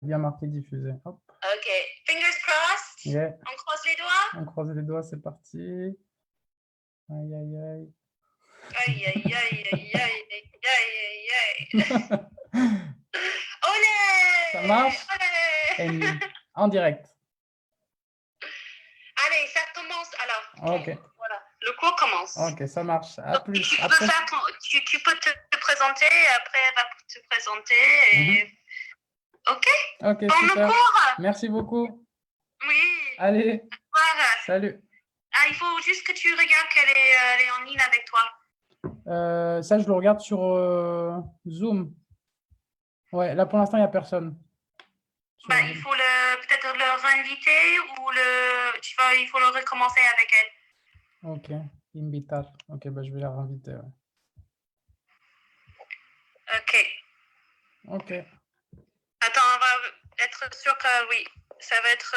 Bien marqué diffusé. Hop. Ok. Fingers crossed. Yeah. On croise les doigts. On croise les doigts, c'est parti. Aïe, aïe, aïe. Aïe, aïe, aïe, aïe, aïe, aïe, aïe, aïe. Olé! Ça marche? Olé! En direct. Allez, ça commence alors. Ok. Voilà, le cours commence. Ok, ça marche. À Donc, plus. tu, Après... tu peux te présenter, après elle va te présenter. Et... Ok, bon super. cours. Merci beaucoup. Oui. Allez. Salut. Ah, il faut juste que tu regardes qu'elle est en ligne avec toi. Ça, je le regarde sur Zoom. Ouais, là, pour l'instant, il n'y a personne. Bah, il faut peut-être le réinviter ou il faut le recommencer avec elle. Ok, invitar. Ok, bah, je vais la réinviter. Ouais. Ok. Ok. Attends, on va être sûr que oui, ça va être...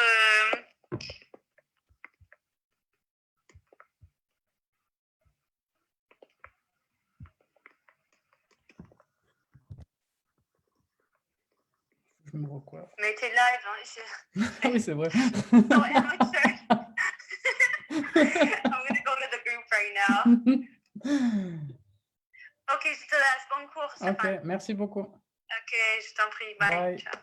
Je me recoiffe. Mais t'es live, hein. Oui, c'est vrai. So amateur. I'm going to go to the group right now. Ok, je te laisse. Bon cours, Stéphane. Ok, merci beaucoup. Ok, je t'en prie. Bye. Bye. Ciao.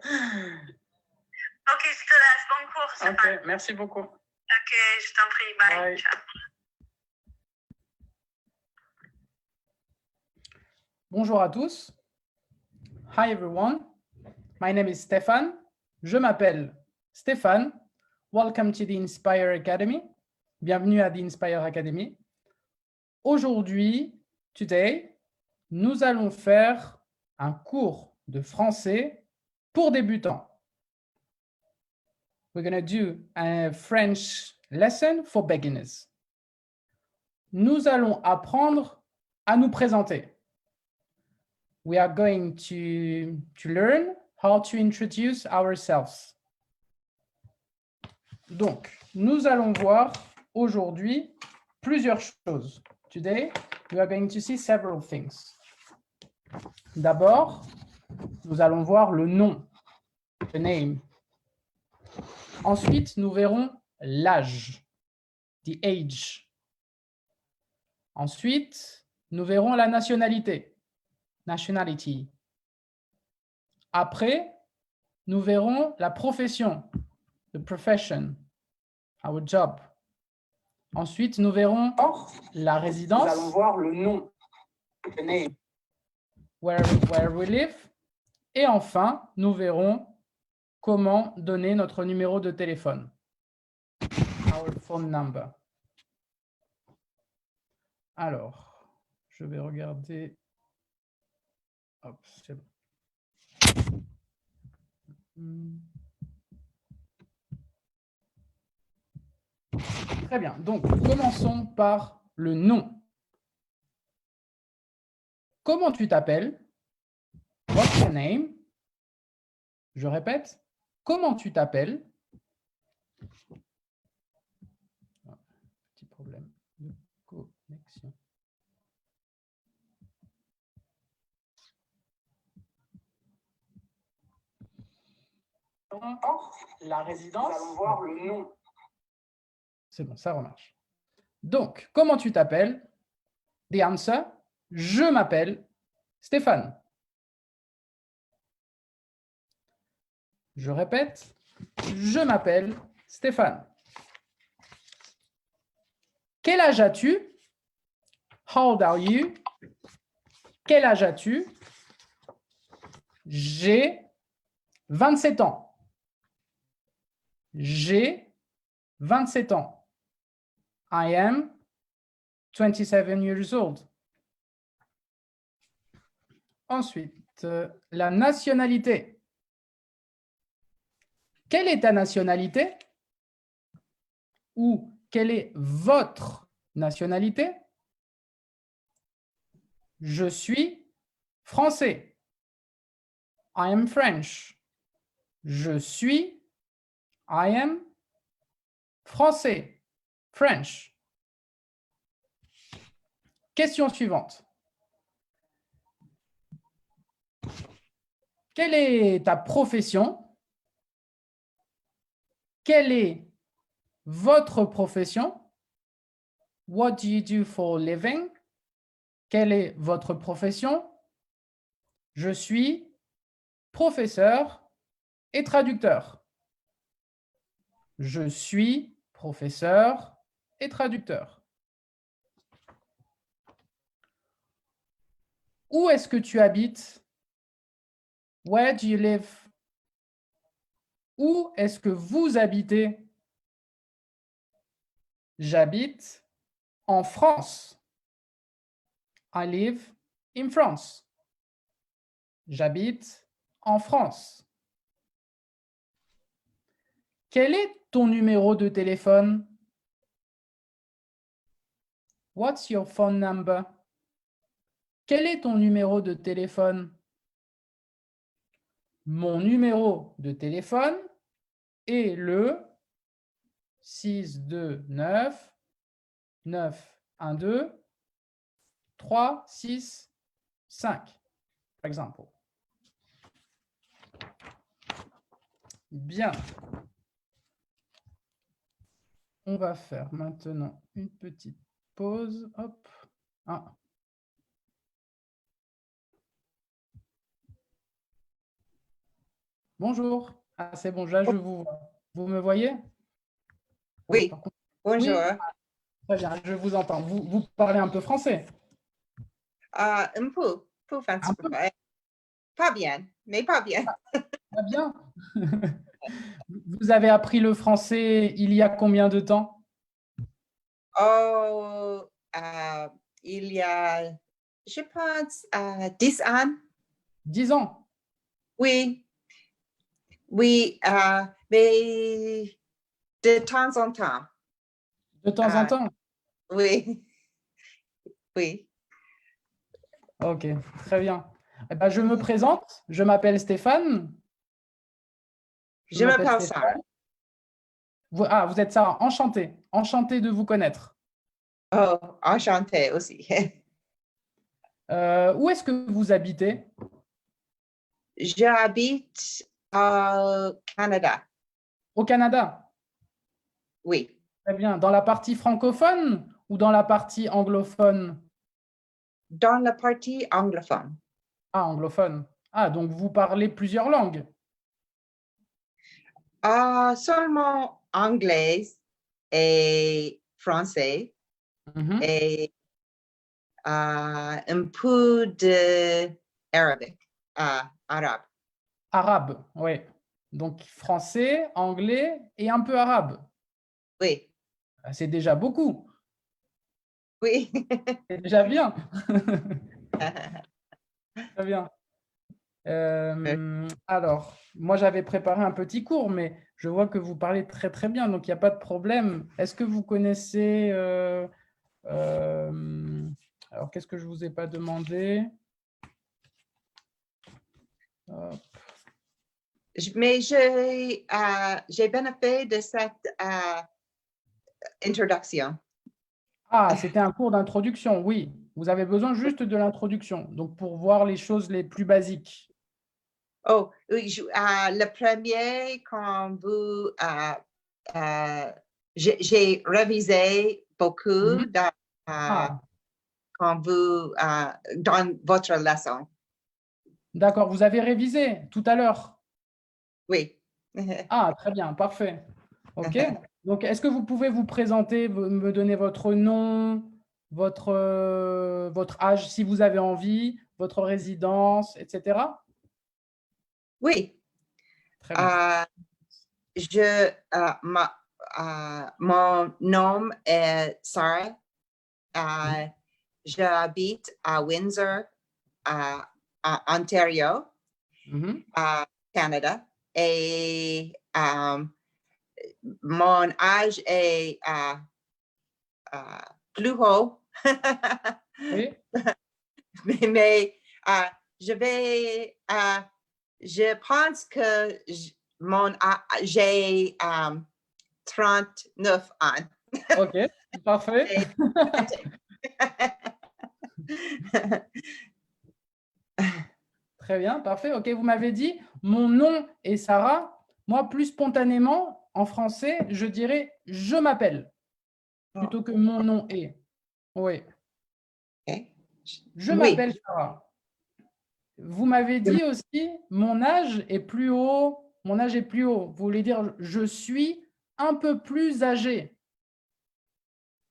Ok, je te laisse. Bon cours, Stéphane. Ok, merci beaucoup. Ok, je t'en prie. Bye. Bye. Ciao. Bonjour à tous. Hi everyone. My name is Stéphane. Je m'appelle Stéphane. Welcome to the Inspire Academy. Bienvenue à the Inspire Academy. Aujourd'hui, today, nous allons faire un cours de français pour débutants. We're going to do a French lesson for beginners. Nous allons apprendre à nous présenter. We are going to learn how to introduce ourselves. Donc, nous allons voir aujourd'hui plusieurs choses. Today, we are going to see several things. D'abord, nous allons voir le nom, the name. Ensuite, nous verrons l'âge, the age. Ensuite, nous verrons la nationalité, nationality. Après, nous verrons la profession, the profession, our job. Ensuite, nous verrons la résidence. Nous allons voir le nom, the name, where we live. Et enfin, nous verrons comment donner notre numéro de téléphone, our phone number. Alors, je vais regarder. Hop, c'est bon. Très bien. Donc, commençons par le nom. Comment tu t'appelles? What's your name? Je répète. Comment tu t'appelles? Petit problème de connexion. La résidence. Nous allons voir le nom. C'est bon, ça remarche. Donc, comment tu t'appelles? The answer, je m'appelle Stéphane. Je répète, je m'appelle Stéphane. Quel âge as-tu? How old are you? Quel âge as-tu? J'ai 27 ans. J'ai 27 ans. I am 27 years old. Ensuite, la nationalité. Quelle est ta nationalité? Ou quelle est votre nationalité? Je suis français. I am French. Je suis, I am français. French. Question suivante. Quelle est ta profession? Quelle est votre profession? What do you do for a living? Quelle est votre profession? Je suis professeur et traducteur. Je suis professeur et traducteur. Où est-ce que tu habites? Where do you live? Où est-ce que vous habitez? J'habite en France. I live in France. J'habite en France. Quel est ton numéro de téléphone? What's your phone number? Quel est ton numéro de téléphone? Mon numéro de téléphone est le 629 912 365, par exemple. Bien. On va faire maintenant une petite pause. Hop. Ah. Bonjour. Ah, c'est bon, là, je vous vois. Vous me voyez? Oui. Contre... Bonjour. Oui. Très bien, je vous entends. Vous parlez un peu français? Un peu français. Pas bien, mais pas bien. Pas bien. Vous avez appris le français il y a combien de temps? Oh, il y a, je pense, 10 ans. 10 ans. Oui, oui, mais de temps en temps. De temps en temps? Oui, oui. Ok, très bien. Eh ben, je me présente, je m'appelle Stéphane. Je m'appelle Sarah. Vous êtes Sarah, enchantée. Enchantée de vous connaître. Oh, enchantée aussi. Où est-ce que vous habitez? J'habite au Canada. Au Canada? Oui. Très bien. Dans la partie francophone ou dans la partie anglophone? Dans la partie anglophone. Ah, anglophone. Ah, donc vous parlez plusieurs langues? Seulement anglais et français et un peu d'arabe. Arabe. Arabe, oui. Donc français, anglais et un peu arabe. Oui. C'est déjà beaucoup. Oui. C'est déjà bien. Très bien. Alors, moi, j'avais préparé un petit cours, mais je vois que vous parlez très, très bien, donc il n'y a pas de problème. Est-ce que vous connaissez... alors, qu'est-ce que je ne vous ai pas demandé? Hop. Mais j'ai bénéficié de cette introduction. Ah, c'était un cours d'introduction, oui. Vous avez besoin juste de l'introduction, donc pour voir les choses les plus basiques. Oh, oui, le premier, quand vous... j'ai révisé beaucoup quand vous, dans votre leçon. D'accord, vous avez révisé tout à l'heure? Oui. Ah, très bien, parfait. OK. Donc, est-ce que vous pouvez vous présenter, me donner votre nom, votre âge si vous avez envie, votre résidence, etc. Oui. Très bien. Mon nom est Sarah. J'habite à Windsor, Ontario, Canada. Et mon âge est plus haut. Oui. mais je pense que j'ai 39 ans. OK, parfait. Très bien, parfait. OK, vous m'avez dit, mon nom est Sarah. Moi, plus spontanément, en français, je dirais je m'appelle plutôt que mon nom est. Oui. Okay. Je Oui. m'appelle Sarah. Vous m'avez dit aussi, mon âge est plus haut. Mon âge est plus haut. Vous voulez dire, je suis un peu plus âgé.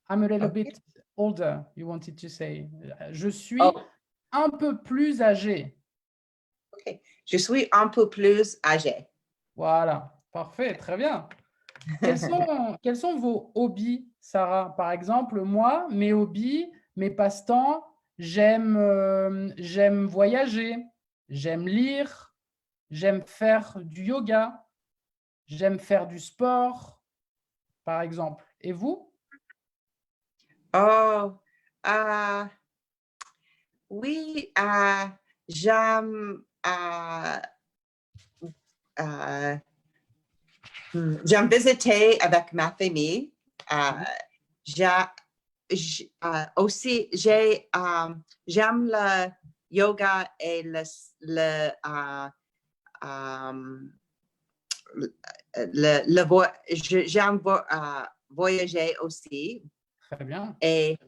I'm a little Okay. bit older, you wanted to say. Je suis Oh, un peu plus âgé. OK. Je suis un peu plus âgée. Voilà, parfait, très bien. Quels sont vos hobbies, Sarah? Par exemple, moi, mes hobbies, mes passe-temps, j'aime voyager, j'aime lire, j'aime faire du yoga, j'aime faire du sport, par exemple. Et vous? Oh, oui, j'aime j'aime visiter avec ma famille. Aussi, j'aime le yoga et j'aime voyager aussi. Très bien. Et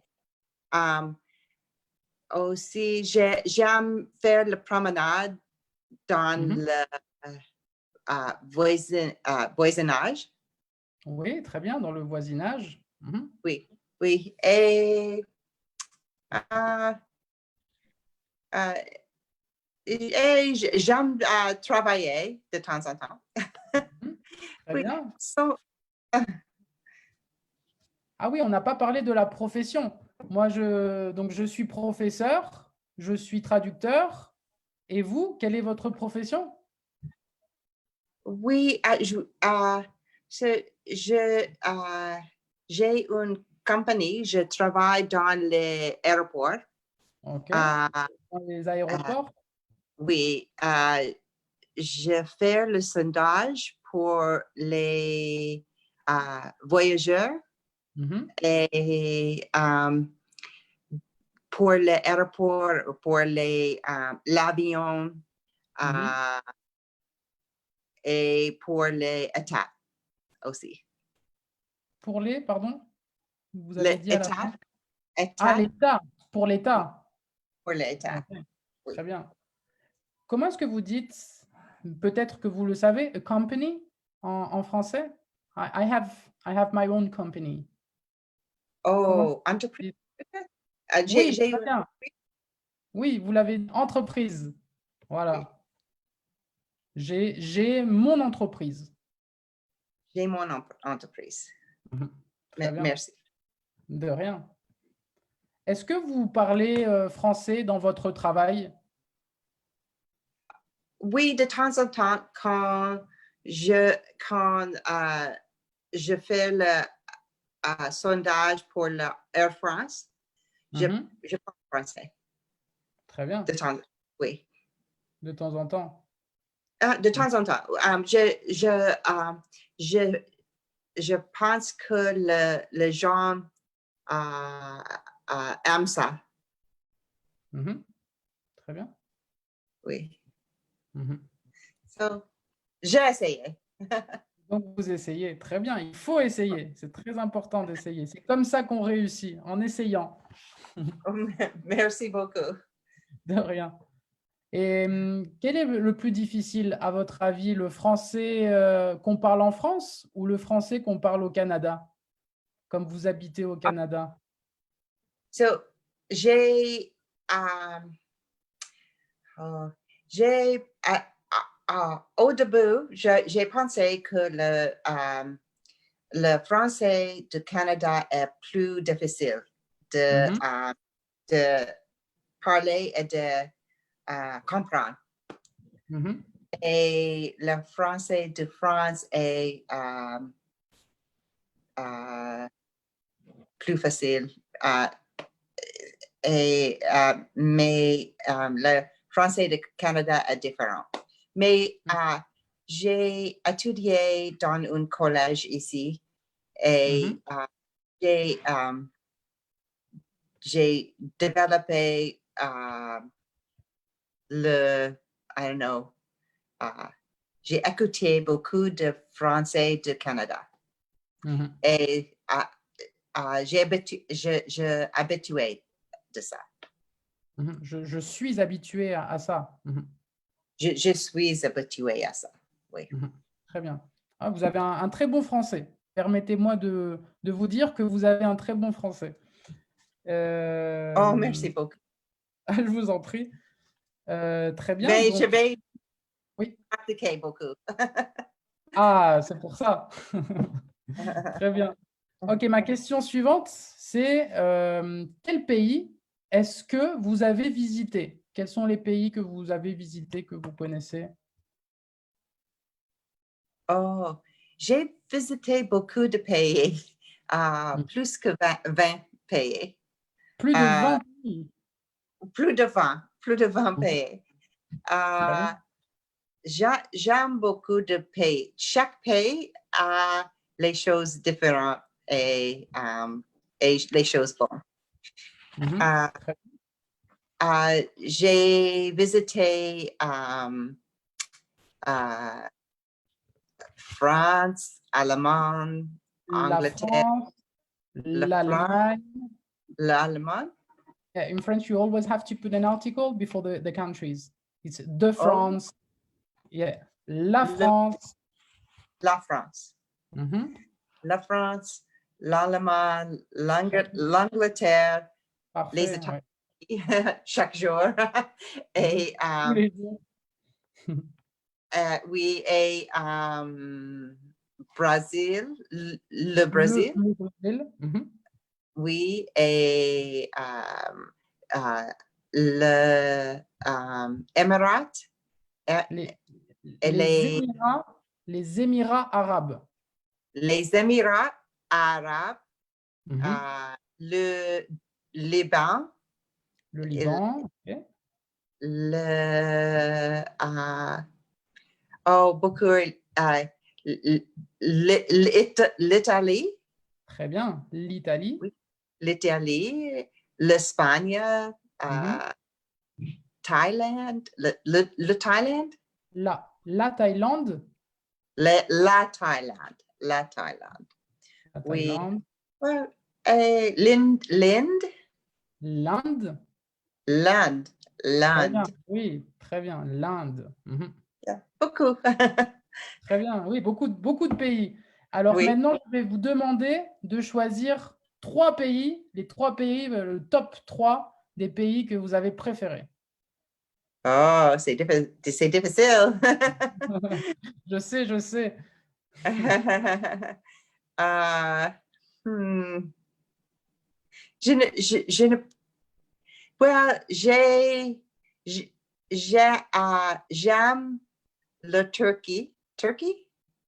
aussi, j'aime faire la promenade dans le voisinage. Oui, très bien, dans le voisinage. Oui, oui. Et j'aime travailler de temps en temps. Très Oui. bien. So, Ah oui, on n'a pas parlé de la profession. Moi, donc je suis professeur, je suis traducteur. Et vous, quelle est votre profession? oui, j'ai une compagnie, je travaille dans les aéroports. OK. Euh, Dans les aéroports? oui, je fais le sondage pour les voyageurs Mhm. et pour l'aéroport, pour l'avion Mhm. et pour les états aussi. Pour les, pardon? Vous avez dit à la fin? L'état, Ah, état l'État, pour l'État. pour l'état. OK, Oui. très bien. Comment est-ce que vous dites, peut-être que vous le savez, a company en français? I have my own company. Comment Oh, vous entreprise. dites? J'ai Oui, très une bien. Oui, vous l'avez dit, entreprise. Voilà. J'ai mon entreprise. j'ai mon entreprise. Mhm. Très bien. Merci. De rien. Est-ce que vous parlez français dans votre travail? Oui, de temps en temps, quand je fais le sondage pour l'Air France, je Mhm. parle français. Très bien. De temps, oui. De temps en temps. De temps en temps. Je pense que les gens aiment ça. Mhm. Très bien. Oui. Mhm. So, j'ai essayé. Donc, vous essayez. Très bien. Il faut essayer. C'est très important d'essayer. C'est comme ça qu'on réussit, en essayant. Merci beaucoup. De rien. Et quel est le plus difficile, à votre avis, le français qu'on parle en France ou le français qu'on parle au Canada, comme vous habitez au Canada? So, j'ai um, j'ai au début, j'ai pensé que le français du Canada est plus difficile de, Mhm. de parler et de comprendre. Mhm. Et le français de France est plus facile. mais le français du Canada est différent. Mais j'ai étudié dans un collège ici et j'ai développé I don't know, j'ai écouté beaucoup de français du Canada. Et j'ai habitué de ça. Je suis habitué à ça. Je suis habitué à ça, oui. Très bien. Ah, vous avez un très bon français. Permettez-moi de vous dire que vous avez un très bon français. Oh, merci beaucoup. Je vous en prie. Très bien. Mais donc, je vais oui. pratiquer beaucoup. Ah, c'est pour ça. Très bien. OK, ma question suivante, c'est quel pays est-ce que vous avez visité? Quels sont les pays que vous avez visités, que vous connaissez? Oh, j'ai visité beaucoup de pays, plus que 20 pays. Plus de 20 pays. Plus de 20 Mhm. pays. Très bien. J'aime beaucoup de pays. Chaque pays a les choses différentes et les choses bonnes. Très J'ai visité France, Allemagne, La Angleterre, France, l'Allemagne. l'Allemagne. In French, you always have to put an article before the countries. It's de France. Yeah. La France. La France. La France, l'Allemagne, l'Angleterre, les États-Unis, chaque jour. Et tous les jours. oui, et Brésil, le Brésil. Le Brésil. Oui, et le Émirat. Les Émirats arabes. Les Émirats arabes, le Liban. Le Liban. Beaucoup. L'Italie. Très bien. L'Italie. Oui. L'Italie, l'Espagne, Thaïlande, le Thaïlande. La Thaïlande. La Thaïlande. La Thaïlande. Oui. L'Inde. L'Inde. L'Inde. Oui, très bien. L'Inde. Beaucoup. Très bien. Oui, beaucoup de pays. Alors maintenant, je vais vous demander de choisir 3 pays, les 3 pays, le top 3 des pays que vous avez préférés. Oh, c'est difficile. Je sais. J'aime la Turquie.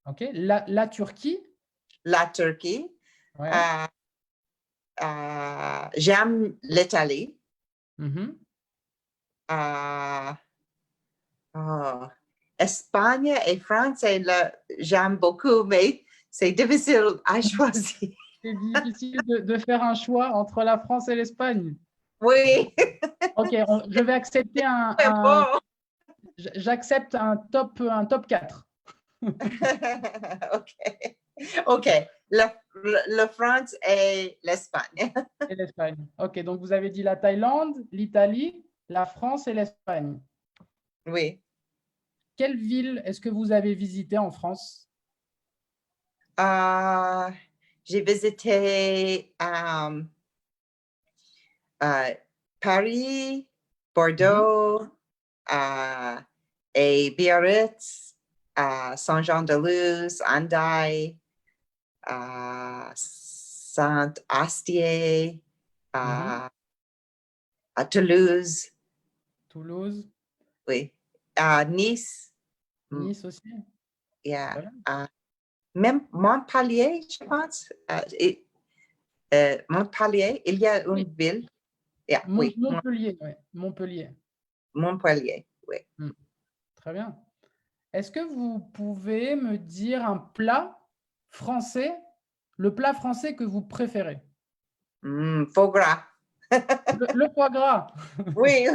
OK. La Turquie. La Turquie. Ouais. J'aime l'Italie. Espagne et France, j'aime beaucoup, mais c'est difficile à choisir. C'est difficile de faire un choix entre la France et l'Espagne. Oui. OK, je vais accepter j'accepte un top 4. OK. La France et l'Espagne. Et l'Espagne. OK, donc vous avez dit la Thaïlande, l'Italie, la France et l'Espagne. Oui. Quelle ville est-ce que vous avez visité en France? J'ai visité Paris, Bordeaux, et Biarritz, Saint-Jean-de-Luz, Hendaye, Saint-Astier, à Toulouse. Toulouse. Oui. Nice. Nice aussi. Yeah. Même Montpellier, je pense. Montpellier, il y a une ville. Yeah, oui. Montpellier, ouais. Montpellier. Montpellier, oui. Très bien. Est-ce que vous pouvez me dire un plat français, le plat français que vous préférez? Foie gras. Le foie gras. Oui,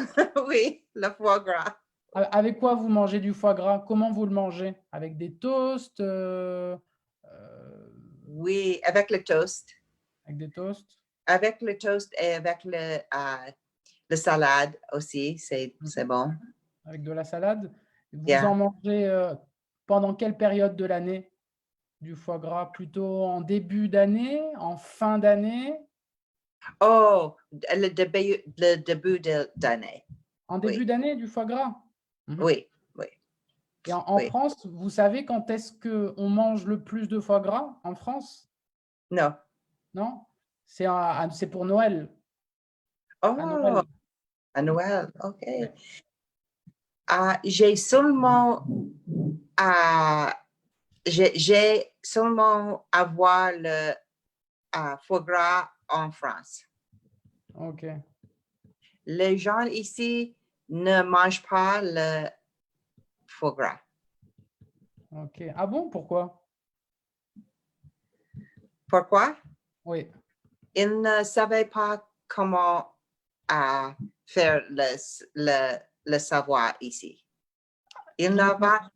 oui, le foie gras. Avec quoi vous mangez du foie gras? Comment vous le mangez? Avec des toasts? Oui, avec le toast. Avec des toasts? Avec le toast et avec le salade aussi, c'est bon. Avec de la salade? Vous Yeah. en mangez pendant quelle période de l'année du foie gras? Plutôt en début d'année? En fin d'année? Oh, le début d'année. En début Oui. d'année du foie gras? Oui, oui. Et en Oui. France, vous savez quand est-ce qu'on mange le plus de foie gras en France? Non. Non? C'est pour Noël. Oh, À Noël. à Noël, OK. Ouais. J'ai seulement avoir le foie gras en France. OK. Les gens ici ne mangent pas le foie gras. OK. Ah bon? Pourquoi? Pourquoi? Oui. Ils ne savaient pas comment faire le savoir ici. Ils n'avaient pas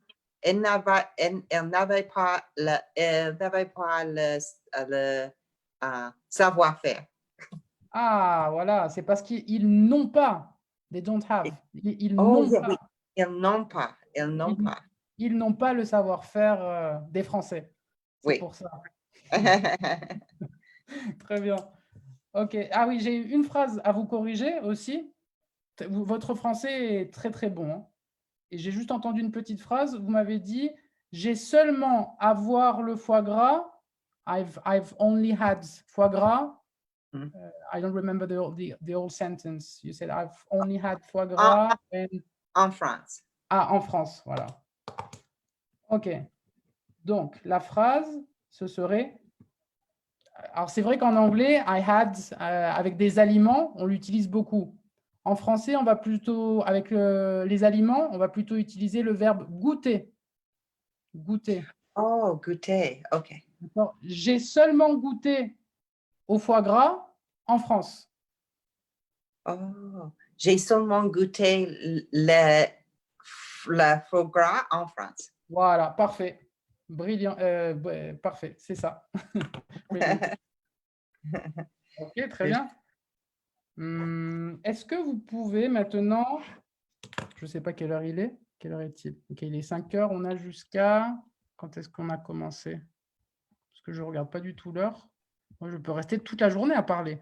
le savoir-faire. Ah, voilà, c'est parce qu'ils n'ont pas. They don't have. Ils Oh, n'ont yeah, pas. oui. Ils n'ont pas. Ils n'ont pas le savoir-faire des Français. C'est Oui. pour ça. Très bien. OK. Ah oui, j'ai une phrase à vous corriger aussi. Votre français est très, très bon, hein. Et j'ai juste entendu une petite phrase. Vous m'avez dit: «J'ai seulement à voir le foie gras. I've only had foie gras». I don't remember the whole sentence. You said, "I've only had foie gras En France. en France, voilà. OK. Donc, la phrase, ce serait... Alors, c'est vrai qu'en anglais, I had, avec des aliments, on l'utilise beaucoup. En français, on va plutôt, avec les aliments, on va plutôt utiliser le verbe goûter. Goûter. Oh, goûter. OK. J'ai seulement goûté au foie gras en France. Oh, j'ai seulement goûté le foie gras en France. Voilà, parfait. Brillant. Parfait, c'est ça. OK, très bien. Est-ce que vous pouvez maintenant... Je ne sais pas quelle heure il est. Quelle heure est-il? OK, il est 5 heures. On a jusqu'à... Quand est-ce qu'on a commencé? Parce que je ne regarde pas du tout l'heure. Moi, je peux rester toute la journée à parler.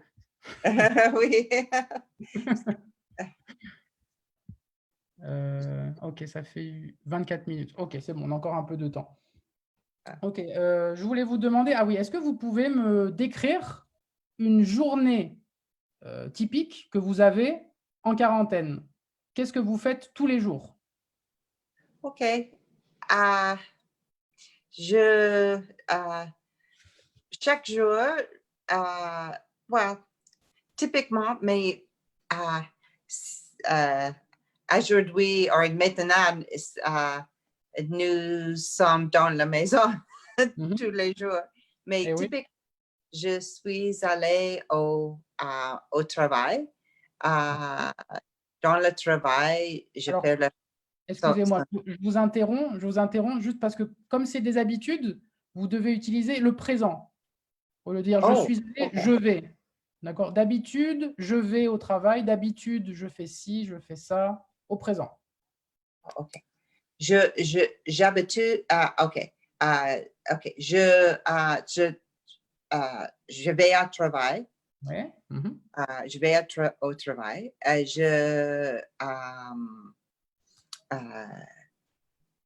Oui. OK, ça fait 24 minutes. OK, c'est bon, on a encore un peu de temps. OK, je voulais vous demander... Ah oui, est-ce que vous pouvez me décrire une journée typique que vous avez en quarantaine? Qu'est-ce que vous faites tous les jours? OK. Chaque jour, typiquement, mais aujourd'hui, ou maintenant, nous sommes dans la maison tous les jours. Mais typiquement, je suis allée au travail. Dans le travail, je fais le... Excusez-moi, je vous interromps juste parce que comme c'est des habitudes, vous devez utiliser le présent. Au lieu de dire je suis allé, je vais. D'accord? D'habitude, je vais au travail. D'habitude, je fais ci, je fais ça. Au présent. OK. J'habitue... OK. OK. Je vais au travail. Ouais. Je vais au travail.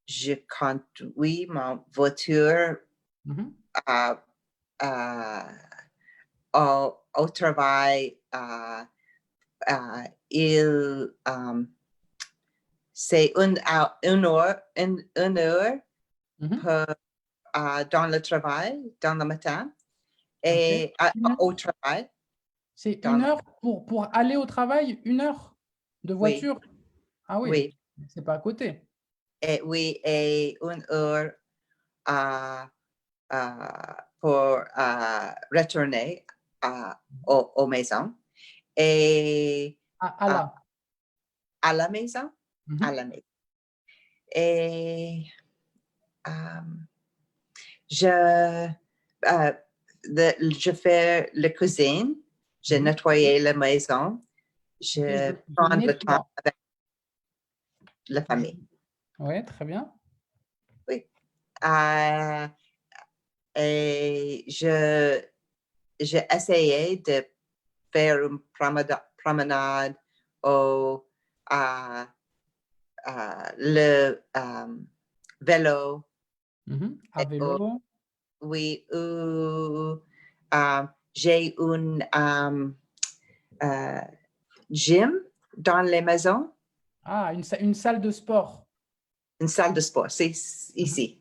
Je conduis ma voiture au travail. C'est une heure dans le travail, dans le matin, et au travail. C'est 1 heure pour aller au travail, 1 heure de voiture? Ah oui, Oui, c'est pas à côté. oui, et 1 heure pour retourner aux maisons et À la. à la maison, à Mhm. la maison. Et je, je fais la cuisine, je nettoyais la maison, Ok, je je prends le temps nettoie. avec la famille. Oui, très bien. Oui. Et j'ai essayé de faire une promenade au le vélo. Mhm. À vélo. Oui, j'ai gym dans les maisons, Ah, une salle de sport. une salle de sport. C'est Mhm. ici.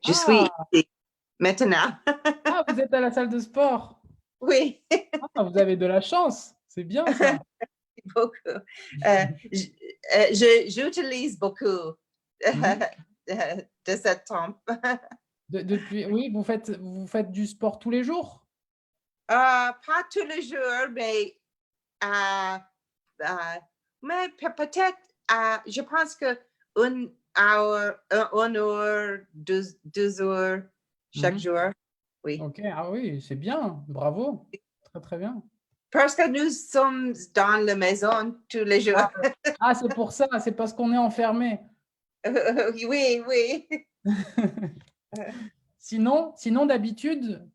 Je suis Ah, ici maintenant. ah, vous êtes à la salle de sport. Oui, Ah, vous avez de la chance. C'est bien ça. beaucoup. J'utilise beaucoup Mhm. de cette temps. Depuis, oui, vous faites du sport tous les jours? Pas tous les jours, euh, peut-être, je pense que une heure, 1 heure, 2 heures chaque Mhm. jour. Oui. Ok, ah oui, c'est bien. Bravo. Très, très bien. Parce que nous sommes dans la maison tous les jours. Ah, ah, c'est pour ça, c'est parce qu'on est enfermé. Oui, oui. Sinon d'habitude,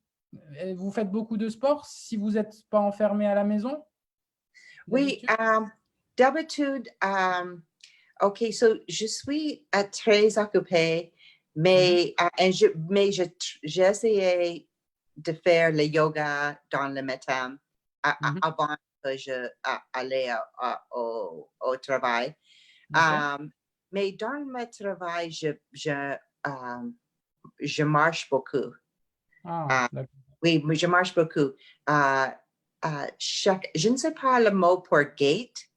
vous faites beaucoup de sport si vous n'êtes pas enfermé à la maison? Oui, D'habitude? d'habitude, OK, so je suis très occupée, Mhm, j'ai essayé de faire le yoga dans le matin mhm. avant que je allais au travail. OK. Mais dans mon travail, je marche beaucoup. Ah, Euh, d'accord. oui, je marche beaucoup. Euh, je ne sais pas le mot pour gate.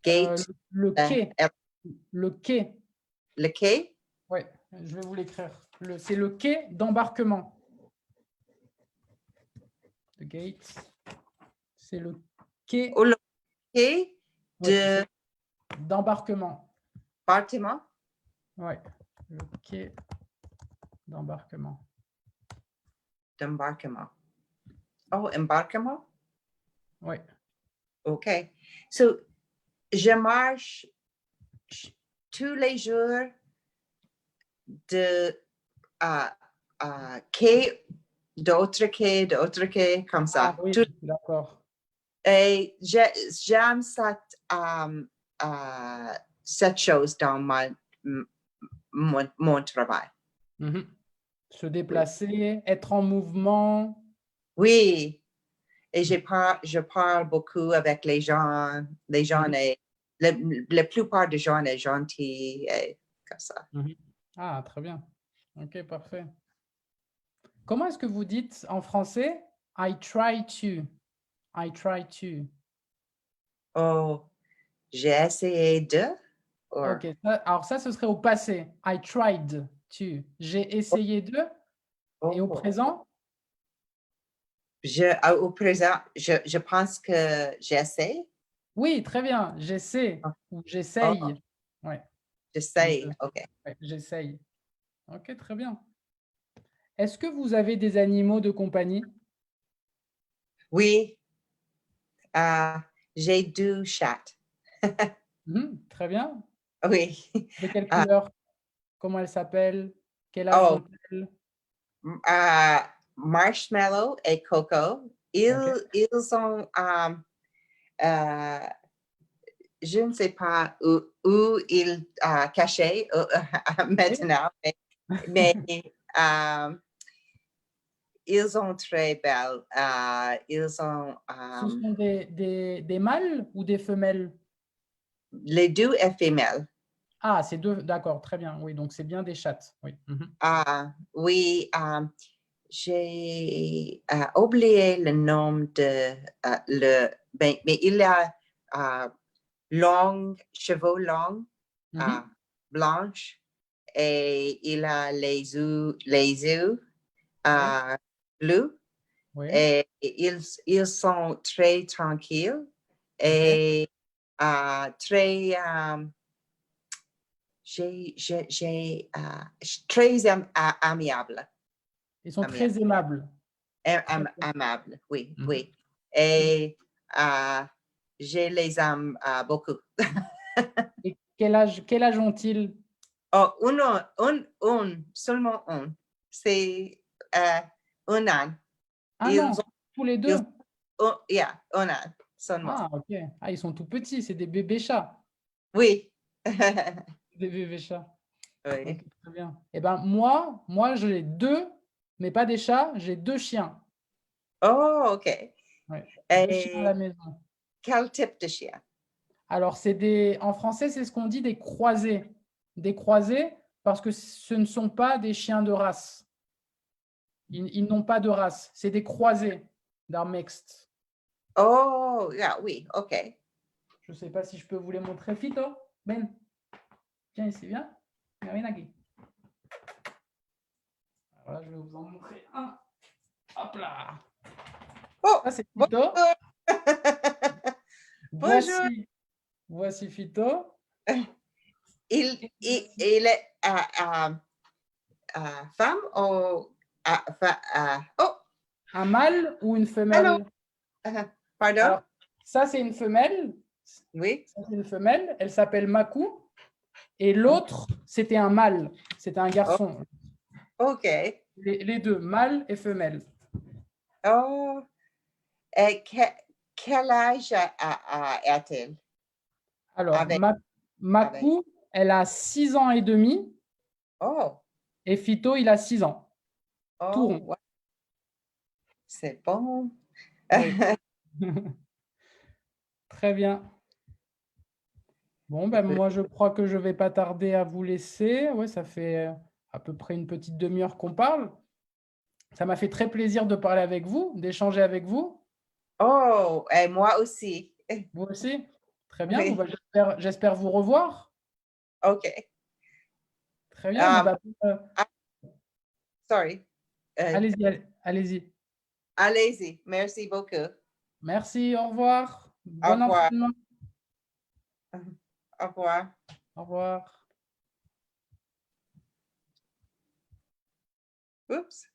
Gate, Le euh, quai. Le quai. le quai. Ouais, je vais vous l'écrire. C'est le quai d'embarquement. The gate. C'est le quai. Ou le quai Oui, de d'embarquement. bâtiment, Ouais, le quai d'embarquement. d'embarquement. Oh, embarquement? Oui. OK. So, je marche tous les jours de quai, d'autres quais, comme Ah ça. oui, d'accord. Et j'aime cette chose dans mon travail. Mhm. Se Oui. déplacer, être en mouvement. Oui. Et je parle beaucoup avec les gens. Les gens, Mhm, la plupart des gens sont gentils et comme ça. mhm. Ah, très bien. Ok, parfait. Comment est-ce que vous dites en français I try to? I try to. Oh, j'ai essayé de. Or, Ok, alors ça, ce serait au passé. I tried to. J'ai essayé de. Et au oh. présent? Au présent, je pense que j'essaie. Oui, très bien. J'essaie ou Oh, j'essaye. Ouais, les j'essaie. deux. OK. Ouais, j'essaye. Ok, très bien. Est-ce que vous avez des animaux de compagnie? Oui, j'ai 2 chats. Mhm, très bien. Oui. De quelle Euh, couleur? Comment elles s'appellent? Quel âge oh, ont-elles? Marshmallow et Coco. Ok. Ils ont euh, je ne sais pas où il caché Oui. maintenant, mais ils sont très belles. Ils ont Ce sont des mâles ou des femelles? les deux est femelles. Ah, c'est deux, d'accord, très bien. Oui, donc c'est bien des chattes. Oui. Mhm. Oui, j'ai oublié le nom de mais il a cheveux longs, blanches, et il a les yeux bleus. Oui. Et ils sont très tranquilles et très très amiables. Ils sont très aimables. Amables, oui, oui. Et je les aime beaucoup. Et quel âge ont-ils? Oh, seulement un. C'est un an. Ah non, tous les deux. Un an seulement. Ah, ok. Ah, ils sont tout petits, c'est des bébés chats. Oui. Des bébés chats. Oui. Okay, très bien. Eh ben, moi j'ai deux, mais pas des chats, j'ai deux chiens. Oh, OK. Ouais, Et deux chiens à la maison. quel type de chien? Alors, en français, c'est ce qu'on dit des croisés. Des croisés parce que ce ne sont pas des chiens de race. Ils n'ont pas de race. C'est des croisés d'un mixte. Oh, oui, OK. Je ne sais pas si je peux vous les montrer. Fito, Ben, viens ici, viens. Viens aquí. Voilà, je vais vous en montrer un. Hop là. Oh, Ça, c'est Fito. Bonjour. Voici Fito. Il est femme ou Un mâle ou une femelle? Pardon? Alors, ça, c'est une femelle. Oui. Ça, c'est une femelle. Elle s'appelle Makou. Et l'autre, c'était un mâle. C'était un garçon. OK. Les deux, mâle et femelle. Oh. Et quel âge a-t-elle? Alors, Makou, elle a 6 ans et demi. Oh. Et Fito, il a 6 ans. Oh, Tout rond. wow. C'est bon. Oui. Très bien. Bon, ben moi, je crois que je ne vais pas tarder à vous laisser. Ouais, ça fait à peu près une petite demi-heure qu'on parle. Ça m'a fait très plaisir de parler avec vous, d'échanger avec vous. Oh, et moi aussi. Vous aussi? Très bien. Oui. Bon, ben, j'espère vous revoir. OK. Très bien. Bon, ben, Sorry. allez-y, allez-y. Allez-y. Merci beaucoup. Merci, au revoir. Au Bon revoir. entraînement. Au revoir. Au revoir. Oups.